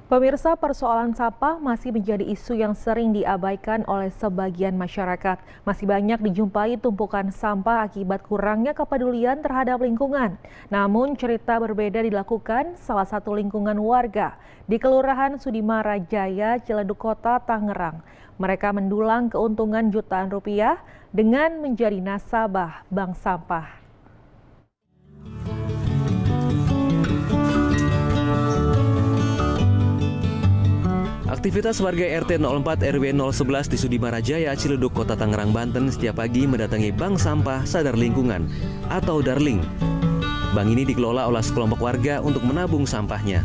Pemirsa, persoalan sampah masih menjadi isu yang sering diabaikan oleh sebagian masyarakat. Masih banyak dijumpai tumpukan sampah akibat kurangnya kepedulian terhadap lingkungan. Namun cerita berbeda dilakukan salah satu lingkungan warga di Kelurahan Sudimara Jaya, Ciledug Kota, Tangerang. Mereka mendulang keuntungan jutaan rupiah dengan menjadi nasabah bank sampah. Aktivitas warga RT 04 RW 011 di Sudimara Jaya, Ciledug, Kota Tangerang, Banten setiap pagi mendatangi Bank Sampah Sadar Lingkungan atau Darling. Bank ini dikelola oleh sekelompok warga untuk menabung sampahnya.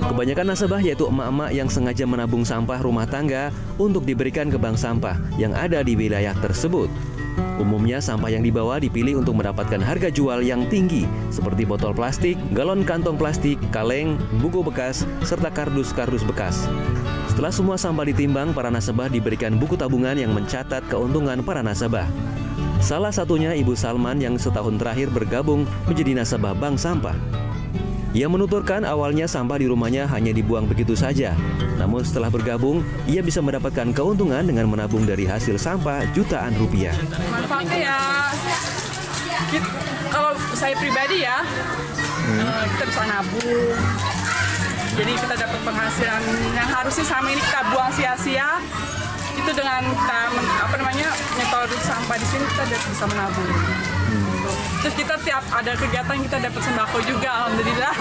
Kebanyakan nasabah yaitu emak-emak yang sengaja menabung sampah rumah tangga untuk diberikan ke bank sampah yang ada di wilayah tersebut. Umumnya sampah yang dibawa dipilih untuk mendapatkan harga jual yang tinggi seperti botol plastik, galon kantong plastik, kaleng, buku bekas, serta kardus-kardus bekas. Setelah semua sampah ditimbang, para nasabah diberikan buku tabungan yang mencatat keuntungan para nasabah. Salah satunya Ibu Salman yang setahun terakhir bergabung menjadi nasabah bank sampah. Ia menuturkan awalnya sampah di rumahnya hanya dibuang begitu saja. Namun setelah bergabung, ia bisa mendapatkan keuntungan dengan menabung dari hasil sampah jutaan rupiah. Manfaatnya ya, kalau saya pribadi ya, kita bisa nabung. Jadi kita dapat penghasilan yang harusnya sama ini kita buang sia-sia. Itu dengan kita nyetor sampah di sini kita bisa menabung. Terus kita tiap ada kegiatan kita dapat sembako juga, alhamdulillah.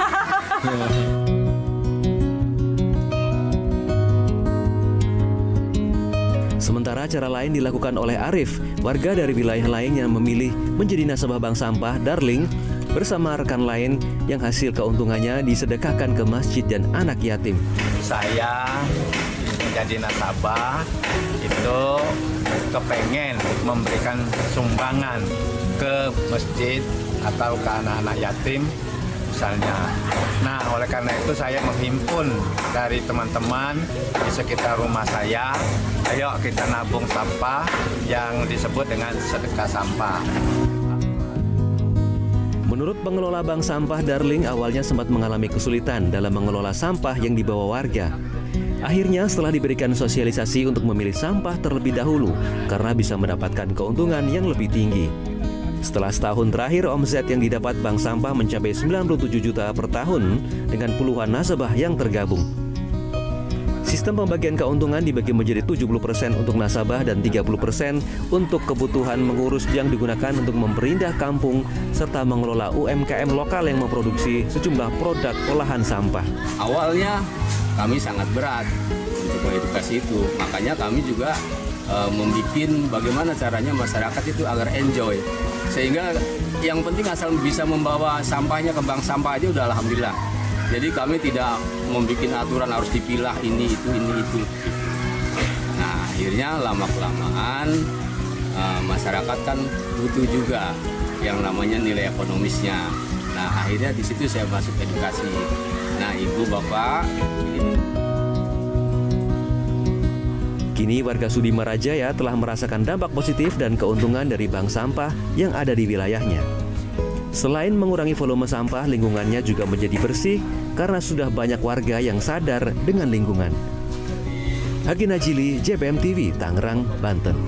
Sementara cara lain dilakukan oleh Arif, warga dari wilayah lain yang memilih menjadi nasabah bank sampah Darling bersama rekan lain yang hasil keuntungannya disedekahkan ke masjid dan anak yatim. Saya menjadi nasabah itu kepengen memberikan sumbangan ke masjid atau ke anak-anak yatim misalnya. Nah, oleh karena itu saya menghimpun dari teman-teman di sekitar rumah saya, ayo kita nabung sampah yang disebut dengan sedekah sampah. Menurut pengelola bank sampah Darling, awalnya sempat mengalami kesulitan dalam mengelola sampah yang dibawa warga. Akhirnya setelah diberikan sosialisasi untuk memilih sampah terlebih dahulu karena bisa mendapatkan keuntungan yang lebih tinggi. Setelah setahun terakhir, omset yang didapat bank sampah mencapai 97 juta per tahun dengan puluhan nasabah yang tergabung. Sistem pembagian keuntungan dibagi menjadi 70% untuk nasabah dan 30% untuk kebutuhan mengurus yang digunakan untuk memperindah kampung serta mengelola UMKM lokal yang memproduksi sejumlah produk olahan sampah. Awalnya kami sangat berat untuk mengedukasi itu, makanya kami juga membuat bagaimana caranya masyarakat itu agar enjoy. Sehingga yang penting asal bisa membawa sampahnya ke bank sampah aja udah alhamdulillah. Jadi kami tidak membuat aturan harus dipilah ini itu. Nah akhirnya lama-kelamaan masyarakat kan butuh juga yang namanya nilai ekonomisnya. Nah akhirnya di situ saya masuk edukasi. Nah ibu bapak. Kini warga Sudimara Jaya telah merasakan dampak positif dan keuntungan dari bank sampah yang ada di wilayahnya. Selain mengurangi volume sampah, lingkungannya juga menjadi bersih karena sudah banyak warga yang sadar dengan lingkungan. Hagi Najili, JPM TV, Tangerang, Banten.